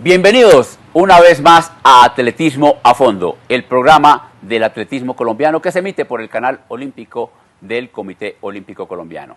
Bienvenidos una vez más a Atletismo a Fondo, el programa del atletismo colombiano que se emite por el canal olímpico del Comité Olímpico Colombiano.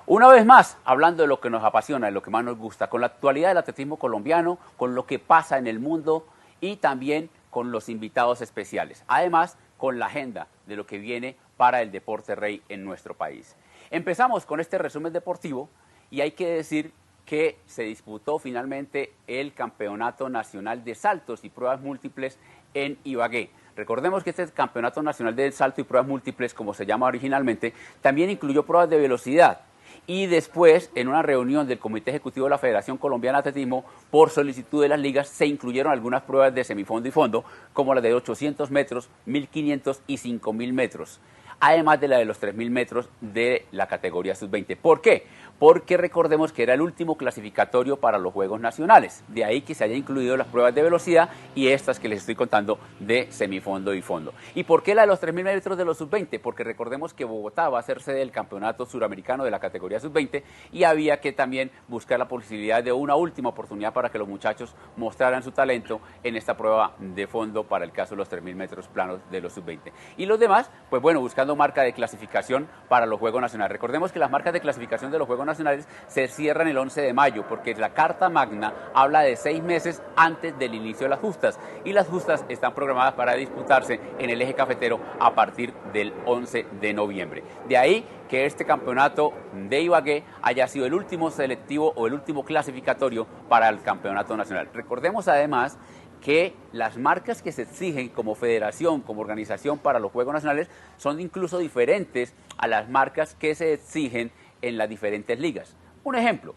Una vez más, hablando de lo que nos apasiona, de lo que más nos gusta, con la actualidad del atletismo colombiano, con lo que pasa en el mundo y también con los invitados especiales. Además, con la agenda de lo que viene para el deporte rey en nuestro país. Empezamos con este resumen deportivo y hay que decir que se disputó finalmente el Campeonato Nacional de Saltos y Pruebas Múltiples en Ibagué. Recordemos que este Campeonato Nacional de Salto y Pruebas Múltiples, como se llama originalmente, también incluyó pruebas de velocidad. Y después, en una reunión del Comité Ejecutivo de la Federación Colombiana de Atletismo, por solicitud de las ligas, se incluyeron algunas pruebas de semifondo y fondo, como las de 800 metros, 1500 y 5000 metros. Además de la de los 3000 metros de la categoría sub-20. ¿Por qué? Porque recordemos que era el último clasificatorio para los Juegos Nacionales. De ahí que se haya incluido las pruebas de velocidad y estas que les estoy contando de semifondo y fondo. ¿Y por qué la de los 3000 metros de los sub-20? Porque recordemos que Bogotá va a ser sede del Campeonato Suramericano de la categoría sub-20 y había que también buscar la posibilidad de una última oportunidad para que los muchachos mostraran su talento en esta prueba de fondo para el caso de los 3000 metros planos de los sub-20. Y los demás, pues bueno, buscando marca de clasificación para los Juegos Nacionales. Recordemos que las marcas de clasificación de los Juegos Nacionales se cierran el 11 de mayo porque la Carta Magna habla de 6 meses antes del inicio de las justas y las justas están programadas para disputarse en el eje cafetero a partir del 11 de noviembre. De ahí que este campeonato de Ibagué haya sido el último selectivo o el último clasificatorio para el campeonato nacional. Recordemos además que las marcas que se exigen como federación, como organización para los Juegos Nacionales son incluso diferentes a las marcas que se exigen en las diferentes ligas. Un ejemplo,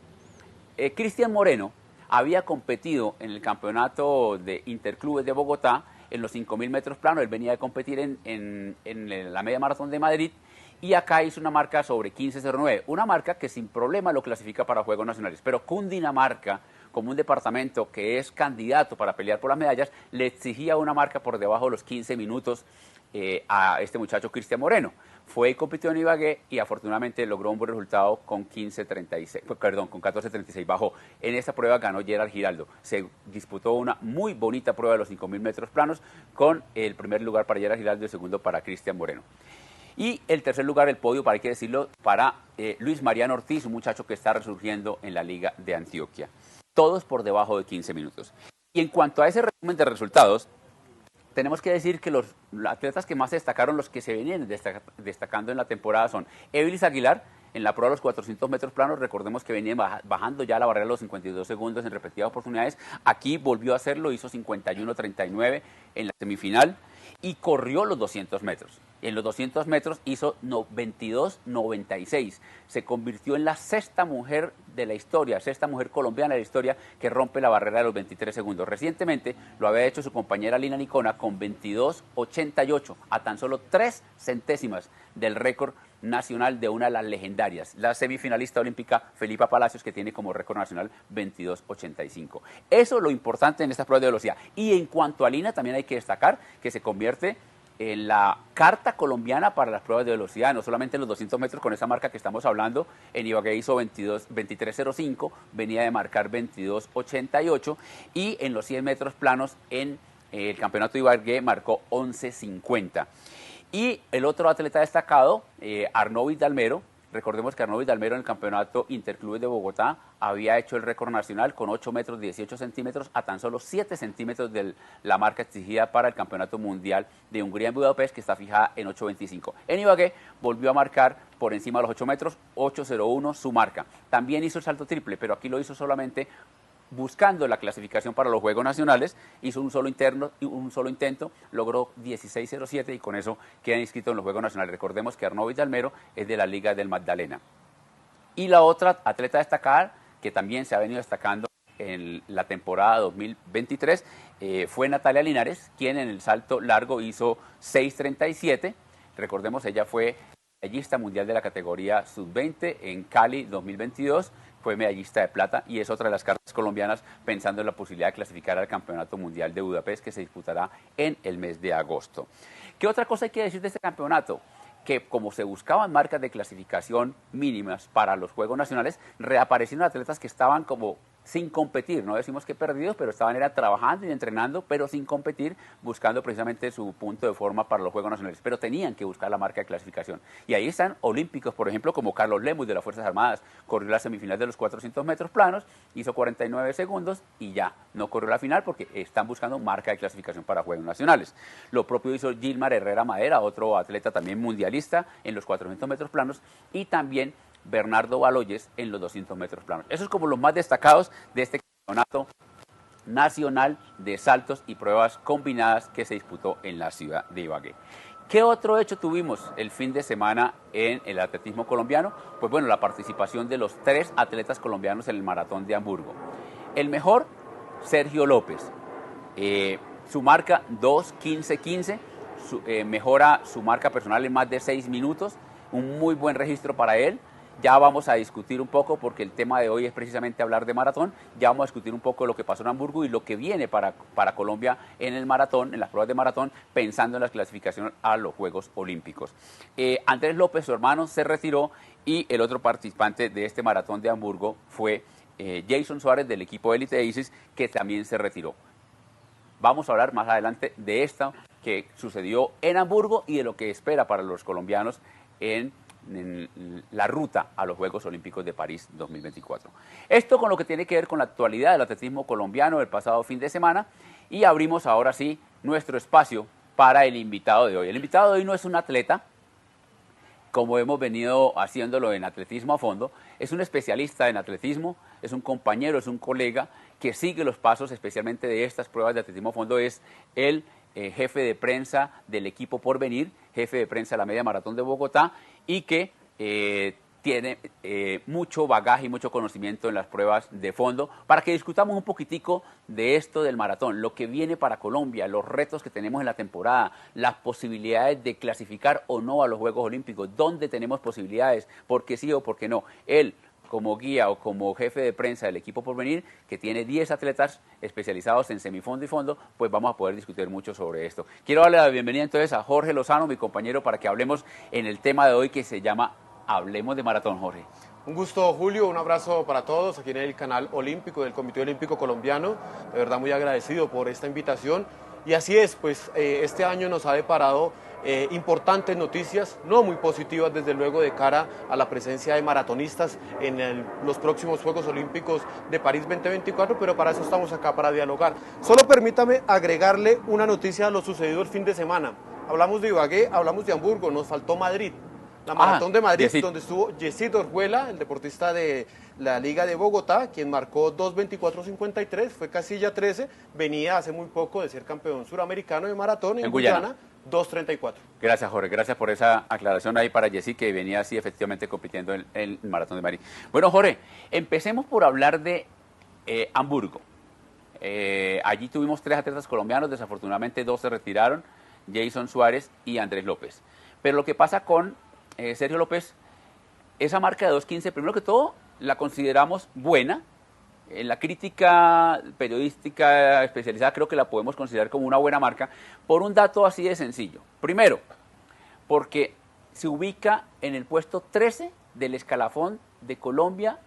Cristian Moreno había competido en el campeonato de Interclubes de Bogotá en los 5000 metros planos. Él venía de competir en la media maratón de Madrid y acá hizo una marca sobre 15.09, una marca que sin problema lo clasifica para Juegos Nacionales, pero Cundinamarca, como un departamento que es candidato para pelear por las medallas, le exigía una marca por debajo de los 15 minutos a este muchacho Cristian Moreno. Fue y compitió en Ibagué y afortunadamente logró un buen resultado con 14.36 bajó. En esta prueba ganó Gerald Giraldo. Se disputó una muy bonita prueba de los 5000 metros planos con el primer lugar para Gerald Giraldo y el segundo para Cristian Moreno. Y el tercer lugar, el podio, para hay que decirlo, para Luis Mariano Ortiz, un muchacho que está resurgiendo en la Liga de Antioquia. Todos por debajo de 15 minutos. Y en cuanto a ese resumen de resultados, tenemos que decir que los atletas que más se destacaron, los que se venían destacando en la temporada son Evilis Aguilar, en la prueba de los 400 metros planos, recordemos que venían bajando ya la barrera de los 52 segundos en respectivas oportunidades. Aquí volvió a hacerlo, hizo 51.39 en la semifinal y corrió los 200 metros. En los 200 metros hizo 22.96. Se convirtió en la sexta mujer de la historia, sexta mujer colombiana de la historia que rompe la barrera de los 23 segundos. Recientemente lo había hecho su compañera Lina Nicona con 22.88, a tan solo 3 centésimas del récord nacional de una de las legendarias, la semifinalista olímpica Felipa Palacios, que tiene como récord nacional 22.85. Eso es lo importante en estas pruebas de velocidad. Y en cuanto a Lina, también hay que destacar que se convierte en la carta colombiana para las pruebas de velocidad, no solamente en los 200 metros con esa marca que estamos hablando. En Ibagué hizo 23.05, venía de marcar 22.88 y en los 100 metros planos en el campeonato de Ibagué marcó 11.50. Y el otro atleta destacado, Arnaud Vidalmero. Recordemos que Arnaud Vidalmero en el campeonato Interclubes de Bogotá había hecho el récord nacional con 8 metros 18 centímetros a tan solo 7 centímetros de la marca exigida para el campeonato mundial de Hungría en Budapest, que está fijada en 8.25. En Ibagué volvió a marcar por encima de los 8 metros, 8.01 su marca. También hizo el salto triple, pero aquí lo hizo solamente buscando la clasificación para los Juegos Nacionales. Hizo un solo intento, logró 16.07 y con eso queda inscrito en los Juegos Nacionales. Recordemos que Arnaud Vidalmero es de la Liga del Magdalena. Y la otra atleta destacada, que también se ha venido destacando en la temporada 2023, fue Natalia Linares, quien en el salto largo hizo 6.37. Recordemos, ella fue medallista mundial de la categoría sub-20 en Cali 2022. Fue medallista de plata y es otra de las cartas colombianas pensando en la posibilidad de clasificar al Campeonato Mundial de Budapest, que se disputará en el mes de agosto. ¿Qué otra cosa hay que decir de este campeonato? Que como se buscaban marcas de clasificación mínimas para los Juegos Nacionales, reaparecieron atletas que estaban como sin competir, no decimos que perdidos, pero estaban era trabajando y entrenando, pero sin competir, buscando precisamente su punto de forma para los Juegos Nacionales, pero tenían que buscar la marca de clasificación. Y ahí están olímpicos, por ejemplo, como Carlos Lemus de las Fuerzas Armadas, corrió la semifinal de los 400 metros planos, hizo 49 segundos y ya, no corrió la final porque están buscando marca de clasificación para Juegos Nacionales. Lo propio hizo Gilmar Herrera Madera, otro atleta también mundialista en los 400 metros planos, y también Bernardo Baloyes en los 200 metros planos. Esos es como los más destacados de este campeonato nacional de saltos y pruebas combinadas que se disputó en la ciudad de Ibagué. ¿Qué otro hecho tuvimos el fin de semana en el atletismo colombiano? Pues bueno, la participación de los 3 atletas colombianos en el maratón de Hamburgo. El mejor, Sergio López. Su marca 2:15:15, mejora su marca personal en más de 6 minutos, un muy buen registro para él. Ya vamos a discutir un poco, porque el tema de hoy es precisamente hablar de maratón, ya vamos a discutir un poco lo que pasó en Hamburgo y lo que viene para Colombia en el maratón, en las pruebas de maratón, pensando en la clasificación a los Juegos Olímpicos. Andrés López, su hermano, se retiró, y el otro participante de este maratón de Hamburgo fue Jason Suárez del equipo Elite Aces, que también se retiró. Vamos a hablar más adelante de esto que sucedió en Hamburgo y de lo que espera para los colombianos en la ruta a los Juegos Olímpicos de París 2024. Esto con lo que tiene que ver con la actualidad del atletismo colombiano del pasado fin de semana, y abrimos ahora sí nuestro espacio para el invitado de hoy. El invitado de hoy no es un atleta, como hemos venido haciéndolo en Atletismo a Fondo, es un especialista en atletismo, es un compañero, es un colega que sigue los pasos especialmente de estas pruebas de atletismo a fondo, es el jefe de prensa del equipo Porvenir, jefe de prensa de la Media Maratón de Bogotá, y que tiene mucho bagaje y mucho conocimiento en las pruebas de fondo, para que discutamos un poquitico de esto del maratón, lo que viene para Colombia, los retos que tenemos en la temporada, las posibilidades de clasificar o no a los Juegos Olímpicos, dónde tenemos posibilidades, por qué sí o por qué no. Él, como guía o como jefe de prensa del equipo Porvenir, que tiene 10 atletas especializados en semifondo y fondo, pues vamos a poder discutir mucho sobre esto. Quiero darle la bienvenida entonces a Jorge Lozano, mi compañero, para que hablemos en el tema de hoy que se llama Hablemos de Maratón. Jorge. Un gusto, Julio, un abrazo para todos aquí en el canal olímpico del Comité Olímpico Colombiano. De verdad muy agradecido por esta invitación. Y así es, pues este año nos ha deparado importantes noticias, no muy positivas desde luego, de cara a la presencia de maratonistas en los próximos Juegos Olímpicos de París 2024, pero para eso estamos acá, para dialogar. Solo permítame agregarle una noticia a lo sucedido el fin de semana. Hablamos de Ibagué, hablamos de Hamburgo, nos faltó Madrid. La Maratón de Madrid, donde estuvo Yesid Orjuela, el deportista de la Liga de Bogotá, quien marcó 2:24:53, fue casilla 13, venía hace muy poco de ser campeón suramericano de maratón en Guyana, 2:34. Gracias, Jorge, gracias por esa aclaración ahí para Yesid, que venía así efectivamente compitiendo en el Maratón de Madrid. Bueno, Jorge, empecemos por hablar de Hamburgo. Allí tuvimos 3 atletas colombianos, desafortunadamente 2 se retiraron, Jason Suárez y Andrés López. Pero lo que pasa con Sergio López, esa marca de 2:15, primero que todo, la consideramos buena. En la crítica periodística especializada creo que la podemos considerar como una buena marca, por un dato así de sencillo. Primero, porque se ubica en el puesto 13 del escalafón de Colombia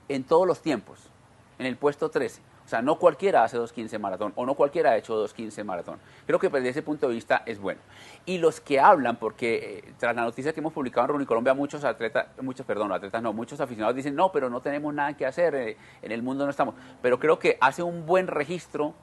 en todos los tiempos, en el puesto 13. O sea, no cualquiera hace 2:15 maratón, o no cualquiera ha hecho 2:15 maratón. Creo que desde ese punto de vista es bueno. Y los que hablan, porque tras la noticia que hemos publicado en Runicolombia, muchos aficionados dicen, no, pero no tenemos nada que hacer, en el mundo no estamos. Pero creo que hace un buen registro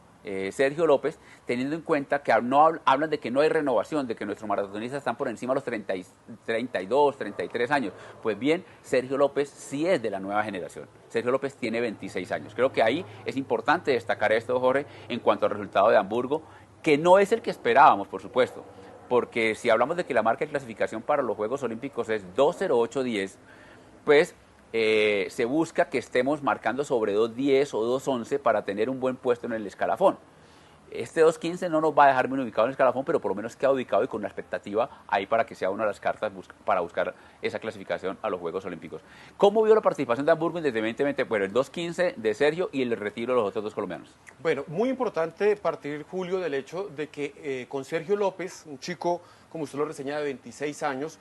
Sergio López, teniendo en cuenta que no hablan de que no hay renovación, de que nuestros maratonistas están por encima de los 32, 33 años. Pues bien, Sergio López sí es de la nueva generación. Sergio López tiene 26 años. Creo que ahí es importante destacar esto, Jorge, en cuanto al resultado de Hamburgo, que no es el que esperábamos, por supuesto, porque si hablamos de que la marca de clasificación para los Juegos Olímpicos es 2:08:10, pues se busca que estemos marcando sobre 2:10 o 2:11 para tener un buen puesto en el escalafón. Este 2.15 no nos va a dejar bien ubicado en el escalafón, pero por lo menos queda ubicado y con una expectativa ahí para que sea una de las cartas para buscar esa clasificación a los Juegos Olímpicos. ¿Cómo vio la participación de Hamburgo desde 2020? Bueno, el 2.15 de Sergio y el retiro de los otros dos colombianos. Bueno, muy importante partir, Julio, del hecho de que con Sergio López, un chico, como usted lo reseña, de 26 años,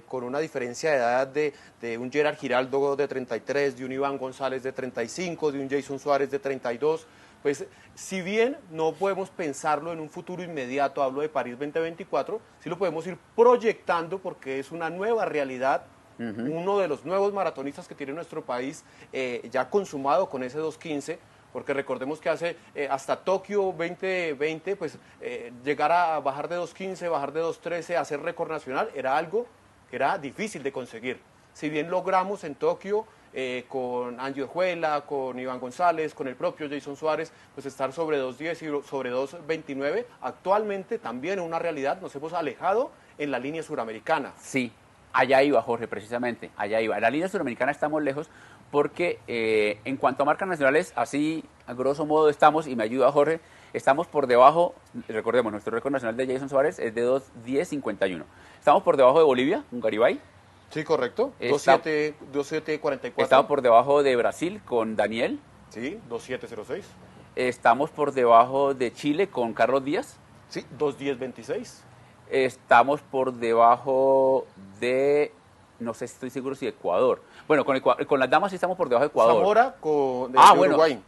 con una diferencia de edad de un Gerard Giraldo de 33, de un Iván González de 35, de un Jason Suárez de 32, pues si bien no podemos pensarlo en un futuro inmediato, hablo de París 2024, sí lo podemos ir proyectando porque es una nueva realidad. Uno de los nuevos maratonistas que tiene nuestro país ya consumado con ese 2.15, porque recordemos que hasta Tokio 2020, pues llegar a bajar de 2.15, bajar de 2.13, hacer récord nacional, era algo que era difícil de conseguir. Si bien logramos en Tokio con Angie Orjuela, con Iván González, con el propio Jason Suárez, pues estar sobre 2.10 y sobre 2.29, actualmente también en una realidad nos hemos alejado en la línea suramericana. Sí, allá iba Jorge, precisamente, allá iba. En la línea suramericana estamos lejos porque en cuanto a marcas nacionales, así a grosso modo estamos, y me ayuda Jorge, estamos por debajo, recordemos, nuestro récord nacional de Jason Suárez es de 2.10.51. Estamos por debajo de Bolivia, un Garibay. Sí, correcto. 2.744. Estamos por debajo de Brasil con Daniel. Sí, 2.706. Estamos por debajo de Chile con Carlos Díaz. Sí, 2.10.26. Estamos por debajo de, no sé, estoy seguro si Ecuador. Bueno, con las damas sí estamos por debajo de Ecuador. Zamora de Uruguay.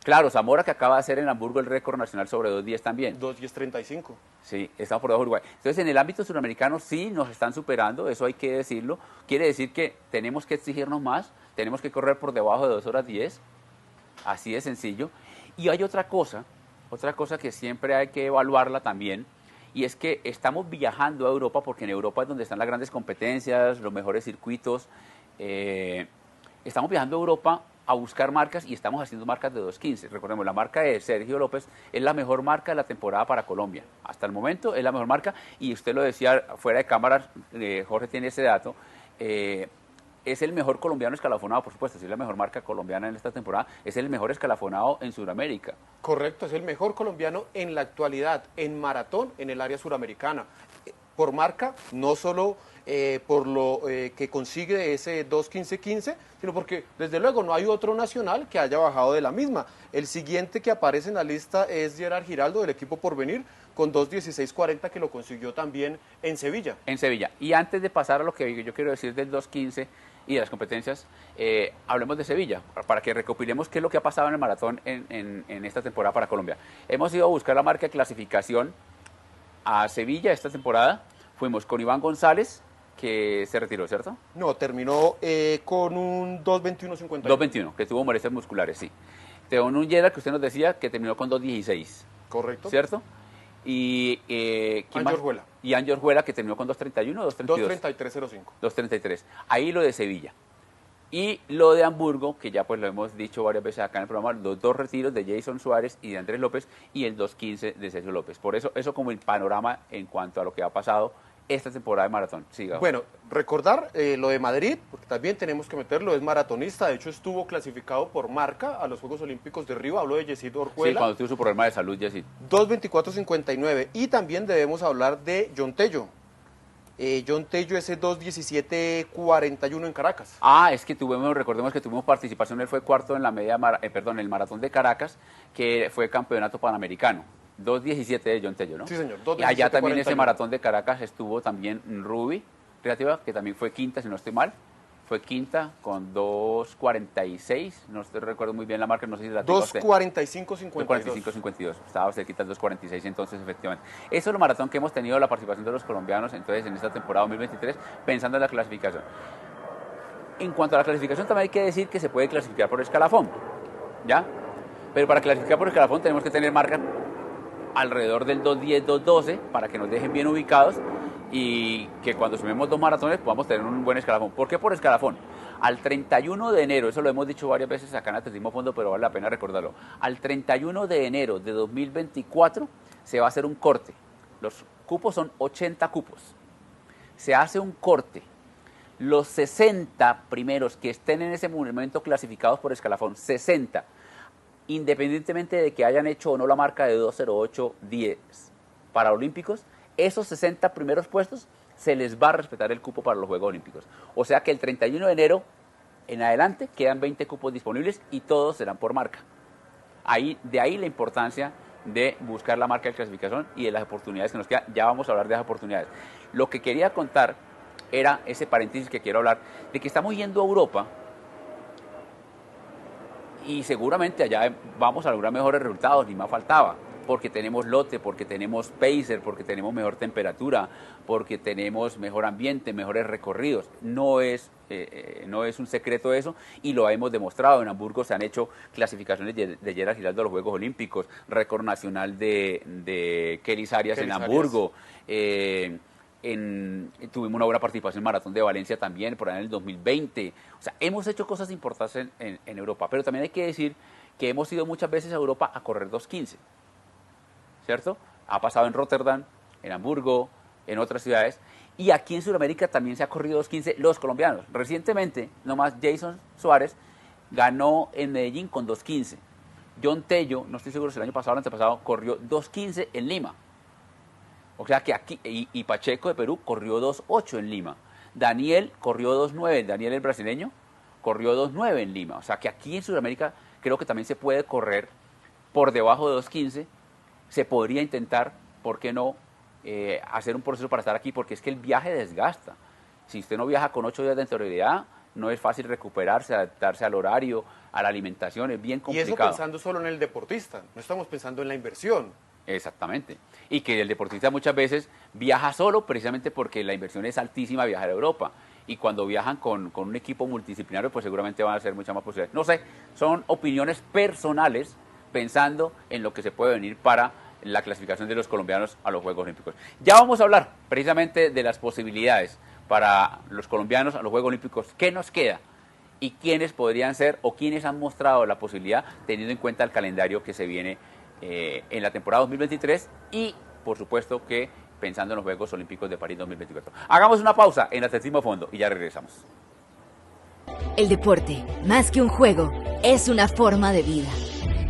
Claro, Zamora, que acaba de hacer en Hamburgo el récord nacional sobre 2.10 también. 2.10.35. Sí, estamos por debajo de Uruguay. Entonces, en el ámbito suramericano sí nos están superando, eso hay que decirlo. Quiere decir que tenemos que exigirnos más, tenemos que correr por debajo de 2 horas 10, así de sencillo. Y hay otra cosa que siempre hay que evaluarla también, y es que estamos viajando a Europa, porque en Europa es donde están las grandes competencias, los mejores circuitos. Estamos viajando a Europa a buscar marcas y estamos haciendo marcas de 2.15. Recordemos, la marca de Sergio López es la mejor marca de la temporada para Colombia. Hasta el momento es la mejor marca, y usted lo decía fuera de cámara, Jorge tiene ese dato. Es el mejor colombiano escalafonado, por supuesto, si es la mejor marca colombiana en esta temporada, es el mejor escalafonado en Sudamérica. Correcto, es el mejor colombiano en la actualidad, en maratón, en el área suramericana. Por marca, no solo por lo que consigue ese 2.15.15, sino porque desde luego no hay otro nacional que haya bajado de la misma. El siguiente que aparece en la lista es Gerard Giraldo del equipo Porvenir con 2.16.40, que lo consiguió también en Sevilla. En Sevilla. Y antes de pasar a lo que yo quiero decir del 2.15 y de las competencias, hablemos de Sevilla, para que recopilemos qué es lo que ha pasado en el maratón en esta temporada para Colombia. Hemos ido a buscar la marca de clasificación a Sevilla esta temporada. Fuimos con Iván González, que se retiró, ¿cierto? No, terminó con un 2.21.51. 2.21, que tuvo molestias musculares, sí. Con un Gerard que usted nos decía que terminó con 2.16. Correcto. ¿Cierto? Y Angie Orjuela. Y Angie Orjuela, que terminó con 2.31 o 2.32. 2.33.05. 2.33. Ahí lo de Sevilla. Y lo de Hamburgo, que ya pues lo hemos dicho varias veces acá en el programa, los dos retiros de Jason Suárez y de Andrés López, y el 2.15 de Sergio López. Por eso como el panorama en cuanto a lo que ha pasado esta temporada de maratón. Siga. Bueno, recordar lo de Madrid, porque también tenemos que meterlo, es maratonista, de hecho estuvo clasificado por marca a los Juegos Olímpicos de Río, hablo de Yesid Orjuela. Sí, cuando tuvo su problema de salud, Yesid. 2.24.59, y también debemos hablar de John Tello. John Tello ese 2.17.41 en Caracas. Es que recordemos que tuvimos participación, él fue cuarto en la el maratón de Caracas, que fue campeonato panamericano. 2.17 de John Tello, ¿no? Sí, señor. Y allá también ese maratón de Caracas estuvo también Ruby Creativa, que también fue quinta, si no estoy mal. Fue quinta con 2.46, no recuerdo muy bien la marca, no sé si la tengo. 2.45.52. 2.45.52, estaba cerquita del 2.46 entonces, efectivamente. Eso es el maratón que hemos tenido, la participación de los colombianos entonces en esta temporada 2023, pensando en la clasificación. En cuanto a la clasificación, también hay que decir que se puede clasificar por escalafón, ¿ya? Pero para clasificar por escalafón tenemos que tener marca alrededor del 2.10, 2.12, para que nos dejen bien ubicados y que cuando sumemos dos maratones podamos tener un buen escalafón. ¿Por qué por escalafón? Al 31 de enero, eso lo hemos dicho varias veces acá en Atletismo Fondo, pero vale la pena recordarlo, al 31 de enero de 2024 se va a hacer un corte. Los cupos son 80 cupos. Se hace un corte. Los 60 primeros que estén en ese momento clasificados por escalafón, 60, independientemente de que hayan hecho o no la marca de 2:08:10 para Olímpicos, esos 60 primeros puestos se les va a respetar el cupo para los Juegos Olímpicos. O sea que el 31 de enero en adelante quedan 20 cupos disponibles y todos serán por marca. De ahí la importancia de buscar la marca de clasificación y de las oportunidades que nos quedan. Ya vamos a hablar de esas oportunidades. Lo que quería contar era ese paréntesis que quiero hablar, de que estamos yendo a Europa y seguramente allá vamos a lograr mejores resultados, ni más faltaba, porque tenemos lote, porque tenemos pacer, porque tenemos mejor temperatura, porque tenemos mejor ambiente, mejores recorridos. No es un secreto eso y lo hemos demostrado. En Hamburgo se han hecho clasificaciones de Gerard Giraldo a los Juegos Olímpicos, récord nacional de Kelis Arias en Hamburgo. Tuvimos una buena participación en Maratón de Valencia también, por ahí en el 2020. O sea, hemos hecho cosas importantes en Europa, pero también hay que decir que hemos ido muchas veces a Europa a correr 2:15, ¿cierto? Ha pasado en Rotterdam, en Hamburgo, en otras ciudades, y aquí en Sudamérica también se ha corrido 2:15 los colombianos. Recientemente, nomás Jason Suárez ganó en Medellín con 2:15. John Tello, no estoy seguro si el año pasado o el antepasado, corrió 2:15 en Lima. O sea que aquí, y Pacheco de Perú corrió 2:8 en Lima. Daniel corrió 2:9, Daniel el brasileño corrió 2:9 en Lima. O sea que aquí en Sudamérica creo que también se puede correr por debajo de 2:15. Se podría intentar, ¿por qué no?, hacer un proceso para estar aquí, porque es que el viaje desgasta. Si usted no viaja con 8 días de anterioridad, no es fácil recuperarse, adaptarse al horario, a la alimentación, es bien complicado. Y eso pensando solo en el deportista, no estamos pensando en la inversión. Exactamente. Y que el deportista muchas veces viaja solo precisamente porque la inversión es altísima viajar a Europa. Y cuando viajan con un equipo multidisciplinario, pues seguramente van a ser muchas más posibilidades. No sé, son opiniones personales pensando en lo que se puede venir para la clasificación de los colombianos a los Juegos Olímpicos. Ya vamos a hablar precisamente de las posibilidades para los colombianos a los Juegos Olímpicos. ¿Qué nos queda? ¿Y quiénes podrían ser o quiénes han mostrado la posibilidad teniendo en cuenta el calendario que se viene en la temporada 2023 y, por supuesto, que pensando en los Juegos Olímpicos de París 2024. Hagamos una pausa en Atletismo a Fondo y ya regresamos. El deporte, más que un juego, es una forma de vida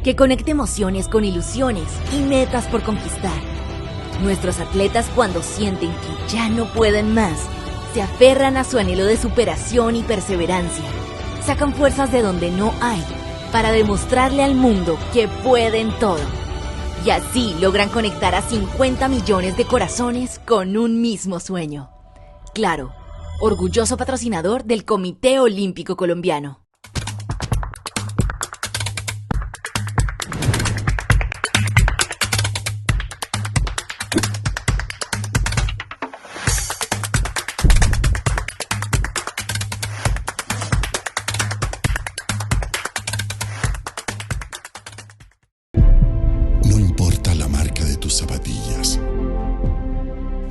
que conecta emociones con ilusiones y metas por conquistar. Nuestros atletas, cuando sienten que ya no pueden más, se aferran a su anhelo de superación y perseverancia. Sacan fuerzas de donde no hay para demostrarle al mundo que pueden todo. Y así logran conectar a 50 millones de corazones con un mismo sueño. Claro, orgulloso patrocinador del Comité Olímpico Colombiano. Zapatillas.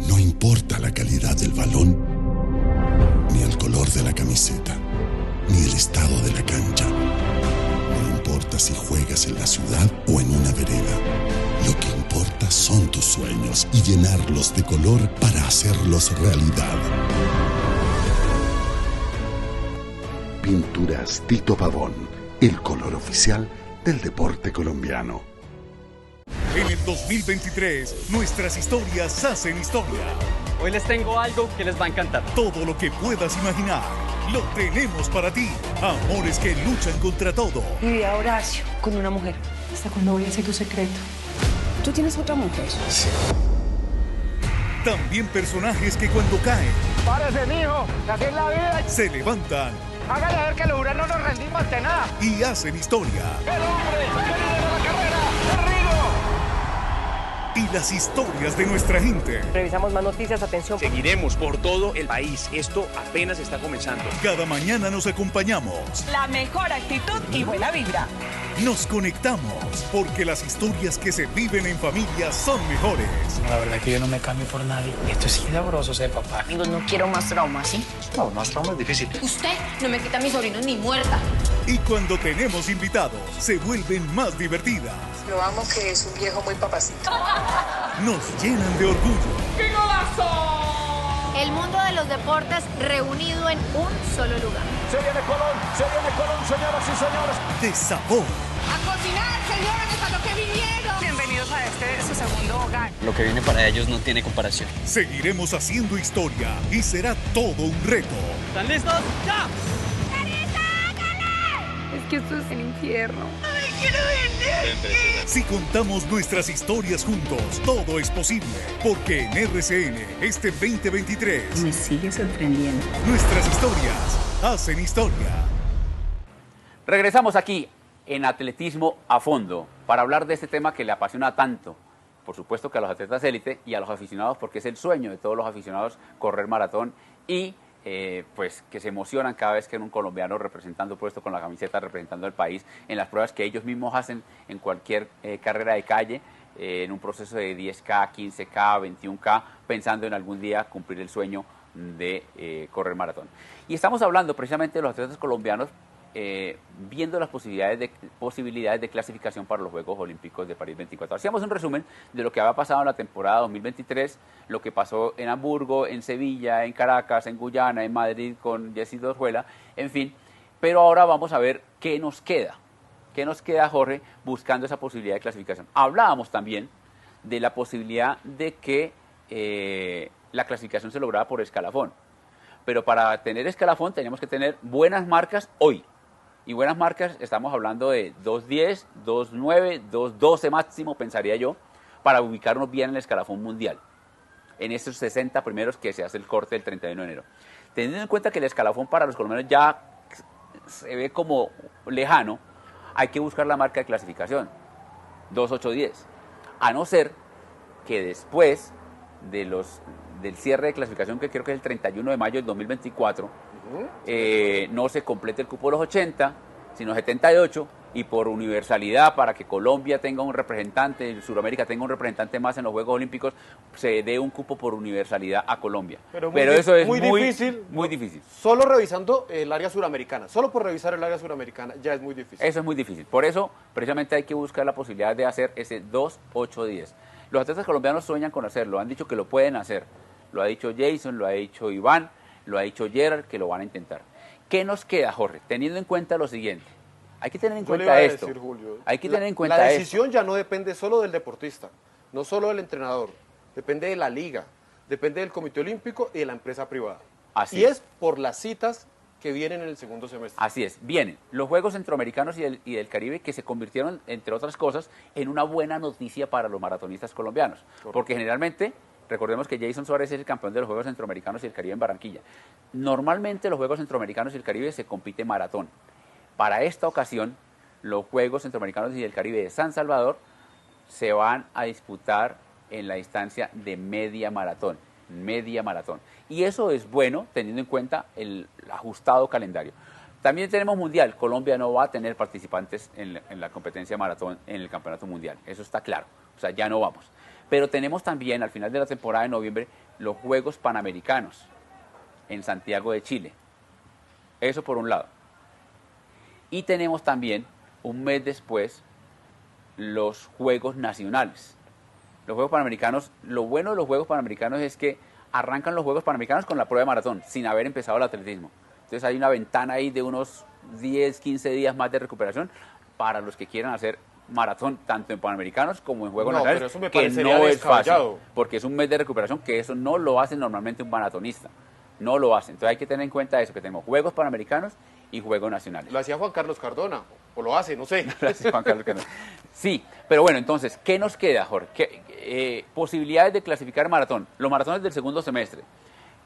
No importa la calidad del balón, ni el color de la camiseta, ni el estado de la cancha. No importa si juegas en la ciudad o en una vereda. Lo que importa son tus sueños y llenarlos de color para hacerlos realidad. Pinturas Tito Pavón, el color oficial del deporte colombiano. En el 2023, nuestras historias hacen historia. Hoy les tengo algo que les va a encantar. Todo lo que puedas imaginar, lo tenemos para ti. Amores que luchan contra todo. Vivía Horacio con una mujer. ¿Hasta cuándo voy a ser tu secreto? ¿Tú tienes otra mujer? Sí. También personajes que cuando caen... ¡Párese, mijo! ¡Así es la vida! Se levantan. Hágale a ver que los jurados no nos rendimos ante nada. Y hacen historia. ¡El hombre! ¡El líder de la carrera! ¡El Rigo! Y las historias de nuestra gente. Revisamos más noticias, atención. Seguiremos por todo el país. Esto apenas está comenzando. Cada mañana nos acompañamos. La mejor actitud y buena vibra. Nos conectamos porque las historias que se viven en familia son mejores. La verdad es que yo no me cambio por nadie. Esto es sabroso, ser papá. Amigos, no quiero más traumas, ¿sí? No, más trauma es difícil. Usted no me quita a mis sobrinos ni muerta. Y cuando tenemos invitados, se vuelven más divertidas. Lo amo, que es un viejo muy papacito. Nos llenan de orgullo. ¡Qué golazo! El mundo de los deportes reunido en un solo lugar. Se viene Colón, señoras y señores. De sabor. A cocinar, señores, a lo que vinieron. Bienvenidos a su segundo hogar. Lo que viene para ellos no tiene comparación. Seguiremos haciendo historia y será todo un reto. ¿Están listos? ¡Ya! Es que esto es el infierno. Si contamos nuestras historias juntos, todo es posible. Porque en RCN, este 2023, Me sigue sorprendiendo. nuestras historias hacen historia. Regresamos aquí en Atletismo a Fondo para hablar de este tema que le apasiona tanto, por supuesto que a los atletas élite y a los aficionados, porque es el sueño de todos los aficionados correr maratón y pues que se emocionan cada vez que ven un colombiano representando puesto con la camiseta, representando al país en las pruebas que ellos mismos hacen en cualquier carrera de calle, en un proceso de 10K, 15K, 21K, pensando en algún día cumplir el sueño de correr maratón. Y estamos hablando precisamente de los atletas colombianos viendo las posibilidades de clasificación para los Juegos Olímpicos de París 24. Hacíamos un resumen de lo que había pasado en la temporada 2023, lo que pasó en Hamburgo, en Sevilla, en Caracas, en Guyana, en Madrid con Jessy Orjuela, en fin. Pero ahora vamos a ver qué nos queda. ¿Qué nos queda, Jorge, buscando esa posibilidad de clasificación? Hablábamos también de la posibilidad de que la clasificación se lograra por escalafón. Pero para tener escalafón teníamos que tener buenas marcas hoy. Y buenas marcas, estamos hablando de 2.10, 2.9, 2.12 máximo, pensaría yo, para ubicarnos bien en el escalafón mundial. En estos 60 primeros que se hace el corte del 31 de enero. Teniendo en cuenta que el escalafón para los colombianos ya se ve como lejano, hay que buscar la marca de clasificación, 2.8.10. A no ser que después del cierre de clasificación, que creo que es el 31 de mayo del 2024, no se complete el cupo de los 80, sino 78, y por universalidad, para que Colombia tenga un representante, Sudamérica tenga un representante más en los Juegos Olímpicos, se dé un cupo por universalidad a Colombia. Pero eso es muy difícil. Solo revisando el área suramericana, solo por revisar el área suramericana ya es muy difícil. Eso es muy difícil. Por eso, precisamente hay que buscar la posibilidad de hacer ese 2-8-10. Los atletas colombianos sueñan con hacerlo, han dicho que lo pueden hacer. Lo ha dicho Jason, lo ha dicho Iván, lo ha dicho Gerard, que lo van a intentar. ¿Qué nos queda, Jorge? Teniendo en cuenta lo siguiente. Hay que tener en cuenta esto. Hay que tener en cuenta la decisión ya no depende solo del deportista, no solo del entrenador, depende de la liga, depende del Comité Olímpico y de la empresa privada. Así es por las citas que vienen en el segundo semestre. Así es, vienen los Juegos Centroamericanos y del Caribe, que se convirtieron, entre otras cosas, en una buena noticia para los maratonistas colombianos. Correcto. Porque generalmente, recordemos que Jason Suárez es el campeón de los Juegos Centroamericanos y el Caribe en Barranquilla. Normalmente los Juegos Centroamericanos y el Caribe se compite maratón. Para esta ocasión, los Juegos Centroamericanos y del Caribe de San Salvador se van a disputar en la distancia de media maratón. Y eso es bueno teniendo en cuenta el ajustado calendario. También tenemos mundial. Colombia no va a tener participantes en la competencia maratón en el campeonato mundial. Eso está claro. O sea, ya no vamos. Pero tenemos también, al final de la temporada de noviembre, los Juegos Panamericanos en Santiago de Chile. Eso por un lado. Y tenemos también, un mes después, los Juegos Nacionales. Los Juegos Panamericanos, lo bueno de los Juegos Panamericanos es que arrancan los Juegos Panamericanos con la prueba de maratón, sin haber empezado el atletismo. Entonces hay una ventana ahí de unos 10, 15 días más de recuperación para los que quieran hacer maratón, tanto en Panamericanos como en Juegos Nacionales, pero eso me que no es fácil, porque es un mes de recuperación que eso no lo hace normalmente un maratonista. No lo hace. Entonces hay que tener en cuenta eso, que tenemos Juegos Panamericanos y Juegos Nacionales. Lo hacía Juan Carlos Cardona, o lo hace, no sé. Juan Carlos Cardona. Sí, pero bueno, entonces, ¿qué nos queda, Jorge? Posibilidades de clasificar maratón. Los maratones del segundo semestre,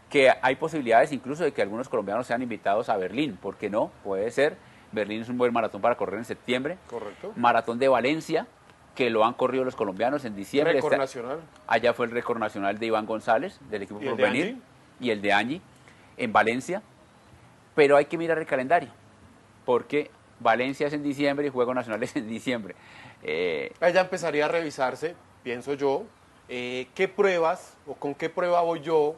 que hay posibilidades incluso de que algunos colombianos sean invitados a Berlín. ¿Por qué no? Puede ser. Berlín es un buen maratón para correr en septiembre. Correcto. Maratón de Valencia, que lo han corrido los colombianos en diciembre. Récord nacional. Allá fue el récord nacional de Iván González, del equipo Porvenir, y el de Angie, en Valencia. Pero hay que mirar el calendario, porque Valencia es en diciembre y Juegos Nacionales en diciembre. Ya empezaría a revisarse, pienso yo, qué pruebas o con qué prueba voy yo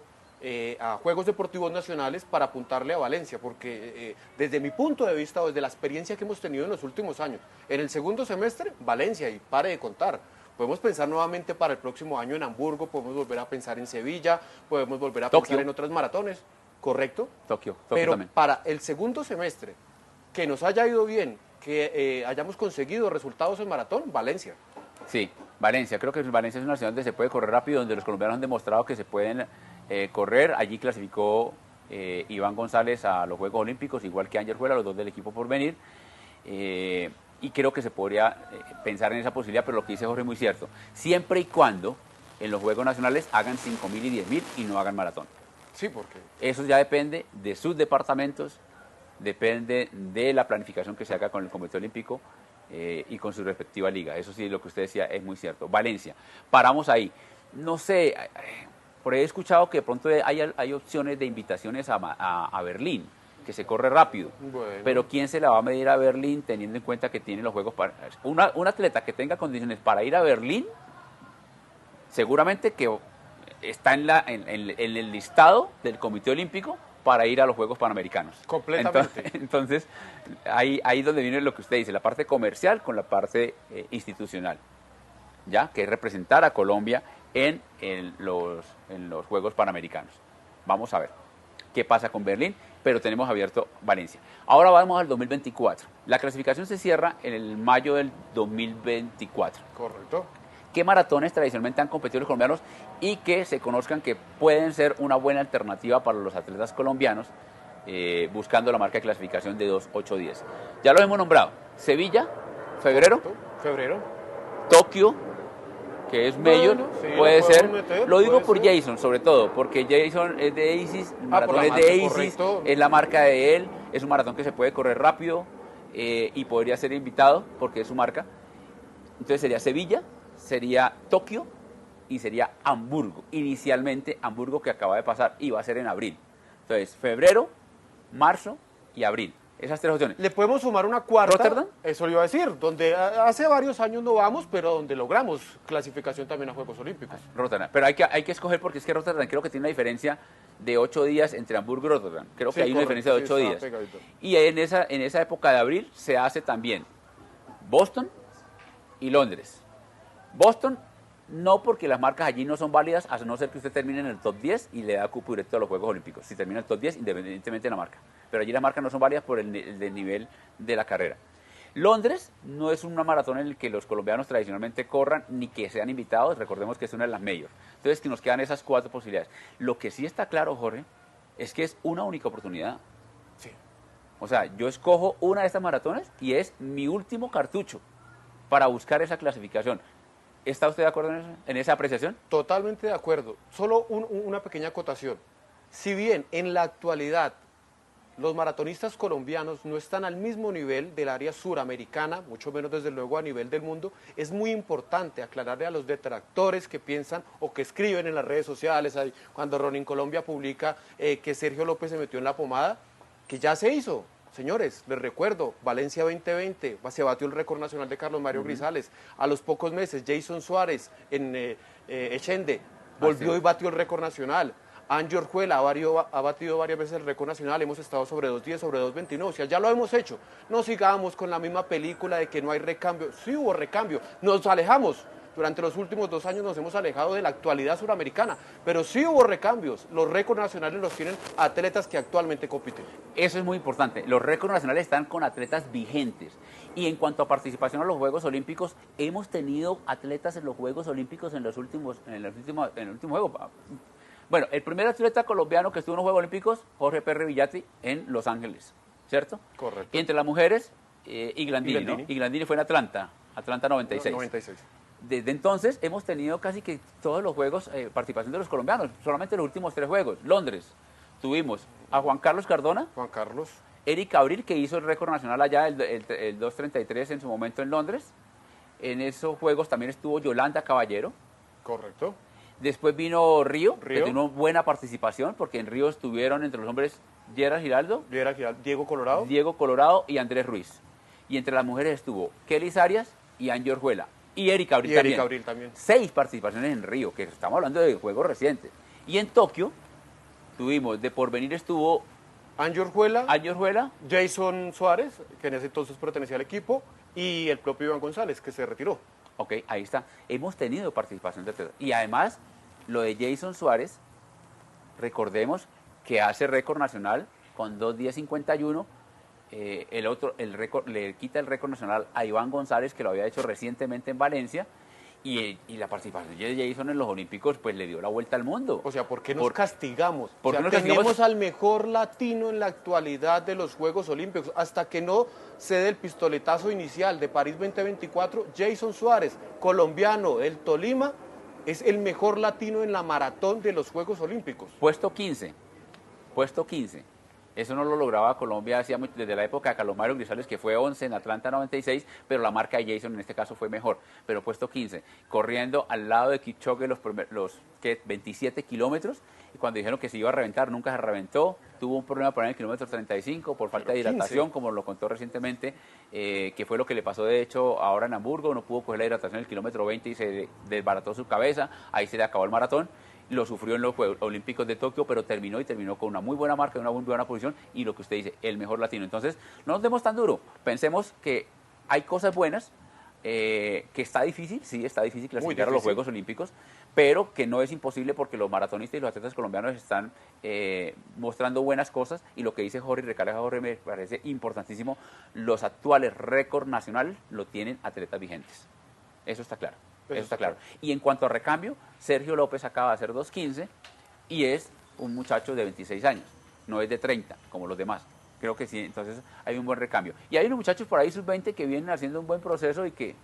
a Juegos Deportivos Nacionales para apuntarle a Valencia, porque desde mi punto de vista o desde la experiencia que hemos tenido en los últimos años, en el segundo semestre, Valencia, y pare de contar. Podemos pensar nuevamente para el próximo año en Hamburgo, podemos volver a pensar en Sevilla, podemos volver a pensar en otras maratones, ¿correcto? Tokio pero también. Para el segundo semestre, que nos haya ido bien que hayamos conseguido resultados en maratón? Valencia. Sí, Valencia. Creo que Valencia es una ciudad donde se puede correr rápido, donde los colombianos han demostrado que se pueden correr. Allí clasificó Iván González a los Juegos Olímpicos, igual que Ángel Juela, los dos del equipo Porvenir. Y creo que se podría pensar en esa posibilidad, pero lo que dice Jorge es muy cierto. Siempre y cuando en los Juegos Nacionales hagan 5.000 y 10.000 y no hagan maratón. Sí, porque eso ya depende de sus departamentos, depende de la planificación que se haga con el Comité Olímpico y con su respectiva liga. Eso sí, lo que usted decía es muy cierto. Valencia, paramos ahí. No sé, por ahí he escuchado que de pronto hay opciones de invitaciones a Berlín, que se corre rápido. Bueno. Pero ¿quién se la va a medir a Berlín teniendo en cuenta que tiene los Juegos para... Un atleta que tenga condiciones para ir a Berlín, seguramente que está en el listado del Comité Olímpico para ir a los Juegos Panamericanos. Completamente. Entonces ahí donde viene lo que usted dice, la parte comercial con la parte institucional, ¿ya? Que es representar a Colombia en los Juegos Panamericanos. Vamos a ver qué pasa con Berlín, pero tenemos abierto Valencia. Ahora vamos al 2024. La clasificación se cierra en el mayo del 2024. Correcto. ¿Qué maratones tradicionalmente han competido los colombianos y que se conozcan que pueden ser una buena alternativa para los atletas colombianos buscando la marca de clasificación de 2.8.10? Ya lo hemos nombrado. Sevilla, febrero. Febrero. Tokio, que es mayor, Bueno, sí, puede ser. meter, lo digo por ser. Jason, sobre todo, porque Jason es de ASIS, el maratón por la es de marca, ASIS, correcto. es la marca de él, es un maratón que se puede correr rápido y podría ser invitado porque es su marca. Entonces sería Sevilla, sería Tokio y sería Hamburgo. Inicialmente Hamburgo, que acaba de pasar, y va a ser en abril. Entonces, febrero, marzo y abril. Esas tres opciones. Le podemos sumar una cuarta. ¿Rotterdam? Eso le iba a decir, donde hace varios años no vamos, pero donde logramos clasificación también a Juegos Olímpicos. Rotterdam. Pero hay que escoger porque es que Rotterdam creo que tiene una diferencia de 8 días entre Hamburgo y Rotterdam. Creo que hay una diferencia de 8 días. Pegadito. Y en esa época de abril se hace también Boston y Londres. Boston, no, porque las marcas allí no son válidas, a no ser que usted termine en el top 10 y le da cupo directo a los Juegos Olímpicos. Si termina en el top 10, independientemente de la marca. Pero allí las marcas no son válidas por el nivel de la carrera. Londres no es una maratón en el que los colombianos tradicionalmente corran ni que sean invitados. Recordemos que es una de las mayores. Entonces, que nos quedan esas 4 posibilidades. Lo que sí está claro, Jorge, es que es una única oportunidad. Sí. O sea, yo escojo una de estas maratones y es mi último cartucho para buscar esa clasificación. ¿Está usted de acuerdo en esa apreciación? Totalmente de acuerdo. Solo una pequeña acotación. Si bien en la actualidad los maratonistas colombianos no están al mismo nivel del área suramericana, mucho menos desde luego a nivel del mundo, es muy importante aclararle a los detractores que piensan o que escriben en las redes sociales, ahí, cuando Ronin Colombia publica que Sergio López se metió en la pomada, que ya se hizo. Señores, les recuerdo, Valencia 2020, se batió el récord nacional de Carlos Mario Grisales. A los pocos meses, Jason Suárez en Echende volvió y batió el récord nacional. Ángel Juela ha batido varias veces el récord nacional, hemos estado sobre 2.10, sobre 2.29, o sea, ya lo hemos hecho. No sigamos con la misma película de que no hay recambio. Sí hubo recambio, nos alejamos. Durante los últimos 2 años nos hemos alejado de la actualidad suramericana, pero sí hubo recambios. Los récords nacionales los tienen atletas que actualmente compiten. Eso es muy importante. Los récords nacionales están con atletas vigentes. Y en cuanto a participación en los Juegos Olímpicos, hemos tenido atletas en los Juegos Olímpicos en el último juego. Bueno, el primer atleta colombiano que estuvo en los Juegos Olímpicos, Jorge Perry Villati, en Los Ángeles, ¿cierto? Correcto. Y entre las mujeres, Iglandini, ¿no? Iglandini fue en Atlanta 96. 96. Desde entonces hemos tenido casi que todos los juegos, participación de los colombianos, solamente los últimos 3 juegos. Londres, tuvimos a Juan Carlos Cardona, Juan Carlos, Eric Abril, que hizo el récord nacional allá, el 2.33 en su momento en Londres. En esos juegos también estuvo Yolanda Caballero. Correcto. Después vino Río, que tuvo una buena participación, porque en Río estuvieron entre los hombres Gerard Giraldo, Diego Colorado y Andrés Ruiz. Y entre las mujeres estuvo Kelly Arias y Ángel Juela. Y Erika Abril también. 6 participaciones en Río, que estamos hablando de juegos recientes. Y en Tokio tuvimos, de porvenir estuvo Ángel Juela, Jason Suárez, que en ese entonces pertenecía al equipo, y el propio Iván González, que se retiró. Ok, ahí está. Hemos tenido participación de atletas. Y además, lo de Jason Suárez, recordemos que hace récord nacional con 2.10.51 el otro, el récord, le quita el récord nacional a Iván González, que lo había hecho recientemente en Valencia, y la participación de Jason en los Olímpicos pues le dio la vuelta al mundo. O sea, ¿por qué nos castigamos? ¿Por qué nos tenemos castigamos? al mejor latino en la actualidad de los Juegos Olímpicos. Hasta que no se dé el pistoletazo inicial de París 2024, Jason Suárez, colombiano, el Tolima, es el mejor latino en la maratón de los Juegos Olímpicos. Puesto 15. Eso no lo lograba Colombia hacía desde la época de Carlos Grisales, que fue 11 en Atlanta 96, pero la marca de Jason en este caso fue mejor. Pero puesto 15, corriendo al lado de Kipchoge los 27 kilómetros, y cuando dijeron que se iba a reventar, nunca se reventó. Tuvo un problema por el kilómetro 35 por falta de hidratación, como lo contó recientemente, que fue lo que le pasó de hecho ahora en Hamburgo. No pudo coger la hidratación en el kilómetro 20 y se desbarató su cabeza, ahí se le acabó el maratón. Lo sufrió en los Juegos Olímpicos de Tokio, pero terminó con una muy buena marca, una muy buena posición, y lo que usted dice, el mejor latino. Entonces, no nos demos tan duro, pensemos que hay cosas buenas, que está difícil, sí, está difícil clasificar a los Juegos Olímpicos, pero que no es imposible porque los maratonistas y los atletas colombianos están mostrando buenas cosas, y lo que dice Jorge, recalca Jorge, me parece importantísimo, los actuales récords nacionales lo tienen atletas vigentes. Eso está claro. Eso está claro. Y en cuanto a recambio, Sergio López acaba de hacer 2.15 y es un muchacho de 26 años, no es de 30 como los demás. Creo que sí, entonces hay un buen recambio. Y hay unos muchachos por ahí sub-20 que vienen haciendo un buen proceso y que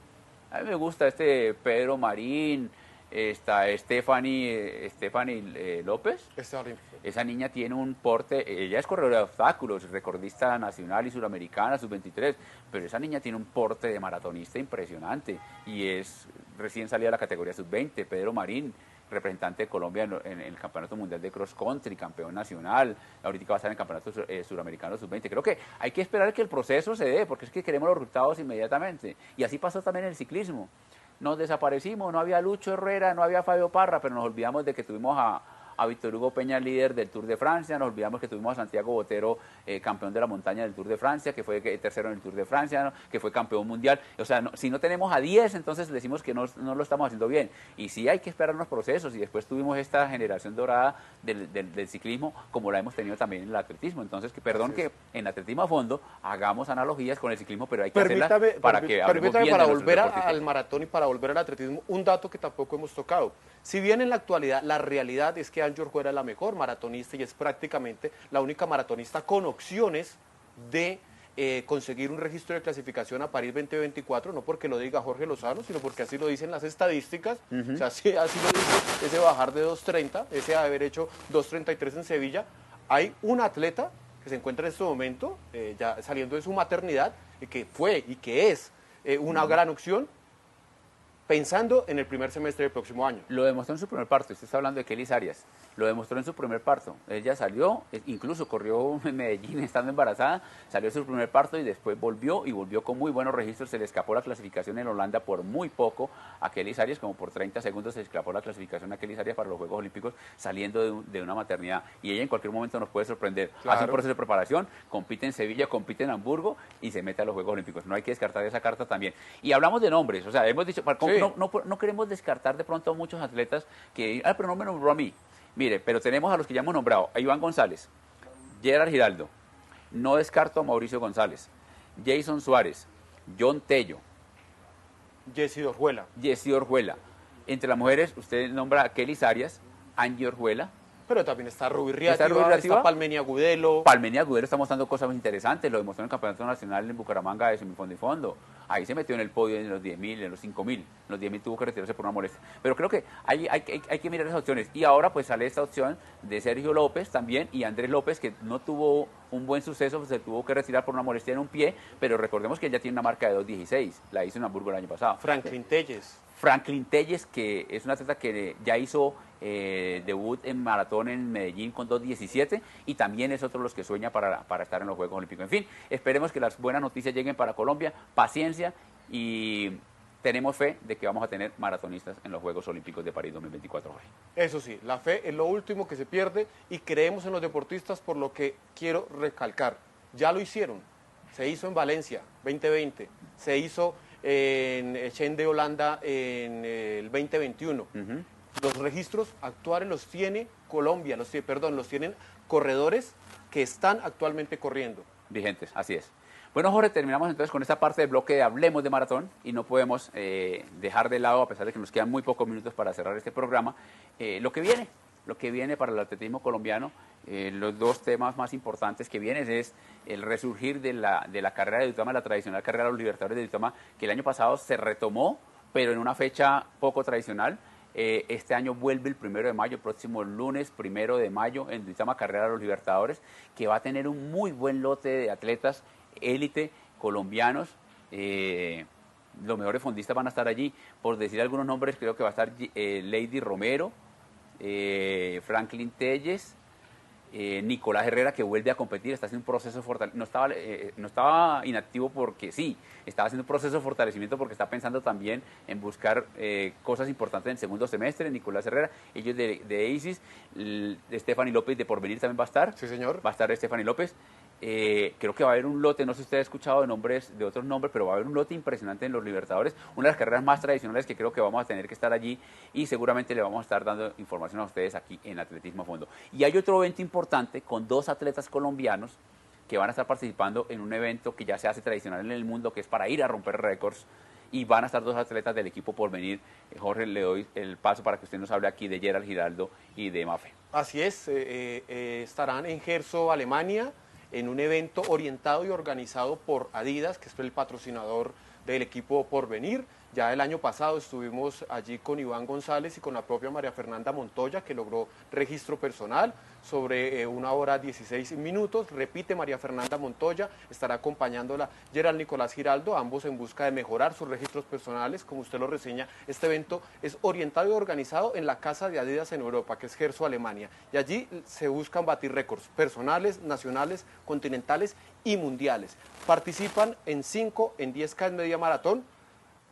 a mí me gusta, Pedro Marín, está Stephanie López. Esa niña tiene un porte, ella es corredora de obstáculos, recordista nacional y suramericana, sub-23, pero esa niña tiene un porte de maratonista impresionante y es recién salida de la categoría sub-20. Pedro Marín, representante de Colombia en el Campeonato Mundial de Cross Country, campeón nacional, ahorita va a estar en el Campeonato Suramericano Sub-20. Creo que hay que esperar que el proceso se dé, porque es que queremos los resultados inmediatamente. Y así pasó también en el ciclismo. Nos desaparecimos, no había Lucho Herrera, no había Fabio Parra, pero nos olvidamos de que tuvimos a Víctor Hugo Peña, líder del Tour de Francia, nos olvidamos que tuvimos a Santiago Botero, campeón de la montaña del Tour de Francia, que fue tercero en el Tour de Francia, ¿no? Que fue campeón mundial. O sea, si no tenemos a 10, entonces decimos que no lo estamos haciendo bien. Y sí hay que esperar unos procesos, y después tuvimos esta generación dorada del ciclismo, como la hemos tenido también en el atletismo. Entonces, que en atletismo a fondo hagamos analogías con el ciclismo, pero hay que hacerlas para que hablemos bien para de volver al maratón y para volver al atletismo, un dato que tampoco hemos tocado. Si bien en la actualidad la realidad es que Angie Orjuela es la mejor maratonista y es prácticamente la única maratonista con opciones de conseguir un registro de clasificación a París 2024, no porque lo diga Jorge Lozano, sino porque así lo dicen las estadísticas. O sea, así lo dice ese bajar de 2.30, ese haber hecho 2.33 en Sevilla. Hay un atleta que se encuentra en este momento ya saliendo de su maternidad, que fue y que es una gran opción, pensando en el primer semestre del próximo año. Lo demostró en su primer parto. Usted está hablando de Kelis Arias. Lo demostró en su primer parto. Ella salió, incluso corrió en Medellín estando embarazada, salió en su primer parto y después volvió con muy buenos registros. Se le escapó la clasificación en Holanda por muy poco a Kelis Arias, como por 30 segundos se escapó la clasificación a Kelis Arias para los Juegos Olímpicos saliendo de una maternidad. Y ella en cualquier momento nos puede sorprender. Claro. Hace un proceso de preparación, compite en Sevilla, compite en Hamburgo y se mete a los Juegos Olímpicos. No hay que descartar esa carta también. Y hablamos de nombres, o sea, hemos dicho, sí. No queremos descartar de pronto a muchos atletas que, pero no me nombró a mí. Mire, pero tenemos a los que ya hemos nombrado, a Iván González, Gerard Giraldo, no descarto a Mauricio González, Jason Suárez, John Tello, Jessie Orjuela. Entre las mujeres, usted nombra a Kelis Arias, Angie Orjuela. Pero también está Ruby Riativa, está Palmenia Agudelo. Palmenia Agudelo está mostrando cosas muy interesantes, lo demostró en el Campeonato Nacional en Bucaramanga de semifondo y fondo. Ahí se metió en el podio en los 10.000, en los 5.000. En los 10.000 tuvo que retirarse por una molestia. Pero creo que hay que mirar esas opciones. Y ahora pues sale esta opción de Sergio López también y Andrés López, que no tuvo un buen suceso, pues se tuvo que retirar por una molestia en un pie, pero recordemos que él ya tiene una marca de 2.16, la hizo en Hamburgo el año pasado. Franklin Telles, que es un atleta que ya hizo debut en maratón en Medellín con 2.17 y también es otro de los que sueña para estar en los Juegos Olímpicos. En fin, esperemos que las buenas noticias lleguen para Colombia, paciencia, y tenemos fe de que vamos a tener maratonistas en los Juegos Olímpicos de París 2024. Eso sí, la fe es lo último que se pierde y creemos en los deportistas, por lo que quiero recalcar, ya lo hicieron, se hizo en Valencia 2020, se hizo en Chen de Holanda en el 2021. Los registros actuales los tiene Colombia, los tienen corredores que están actualmente corriendo. Vigentes, así es. Bueno, Jorge, terminamos entonces con esta parte del bloque de Hablemos de Maratón y no podemos dejar de lado, a pesar de que nos quedan muy pocos minutos para cerrar este programa, lo que viene para el atletismo colombiano. Los dos temas más importantes que vienen es el resurgir de la carrera de Duitama, la tradicional carrera de los Libertadores de Duitama, que el año pasado se retomó, pero en una fecha poco tradicional. Este año vuelve el 1 de mayo, el próximo lunes 1 de mayo, en Duitama, carrera de los Libertadores, que va a tener un muy buen lote de atletas élite colombianos. Los mejores fondistas van a estar allí. Por decir algunos nombres, creo que va a estar Lady Romero, Franklin Telles, Nicolás Herrera, que vuelve a competir, está haciendo un proceso de fortalecimiento. No estaba inactivo porque sí, estaba haciendo un proceso de fortalecimiento porque está pensando también en buscar cosas importantes en el segundo semestre. Nicolás Herrera, ellos de ISIS, Stephanie López de Porvenir también va a estar. Sí, señor. Va a estar Stephanie López. Creo que va a haber un lote, no sé si usted ha escuchado de otros nombres, pero va a haber un lote impresionante en los Libertadores, una de las carreras más tradicionales que creo que vamos a tener que estar allí y seguramente le vamos a estar dando información a ustedes aquí en Atletismo a Fondo. Y hay otro evento importante con 2 atletas colombianos que van a estar participando en un evento que ya se hace tradicional en el mundo, que es para ir a romper récords, y van a estar 2 atletas del equipo Porvenir. Jorge, le doy el paso para que usted nos hable aquí de Gerald Giraldo y de Mafe. Así es, estarán en Gerso, Alemania, en un evento orientado y organizado por Adidas, que es el patrocinador del equipo Porvenir. Ya el año pasado estuvimos allí con Iván González y con la propia María Fernanda Montoya, que logró registro personal sobre 1 hora 16 minutos. Repite María Fernanda Montoya, estará acompañándola Gerald Nicolás Giraldo, ambos en busca de mejorar sus registros personales. Como usted lo reseña, este evento es orientado y organizado en la casa de Adidas en Europa, que es Gerso, Alemania. Y allí se buscan batir récords personales, nacionales, continentales y mundiales. Participan en 5, en 10K en media maratón,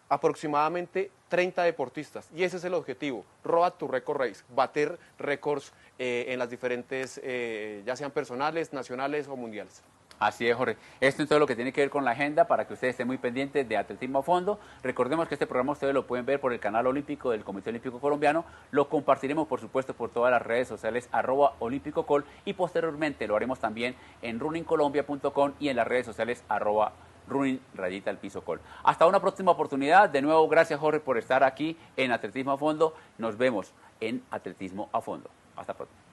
aproximadamente 30 deportistas, y ese es el objetivo, Road to Record Race, bater récords en las diferentes, ya sean personales, nacionales o mundiales. Así es, Jorge. Esto es todo lo que tiene que ver con la agenda para que ustedes estén muy pendientes de Atletismo a Fondo. Recordemos que este programa ustedes lo pueden ver por el canal olímpico del Comité Olímpico Colombiano. Lo compartiremos, por supuesto, por todas las redes sociales @olímpicocol y posteriormente lo haremos también en runninColombia.com y en las redes sociales @running_col. Hasta una próxima oportunidad. De nuevo, gracias, Jorge, por estar aquí en Atletismo a Fondo. Nos vemos en Atletismo a Fondo. Hasta pronto.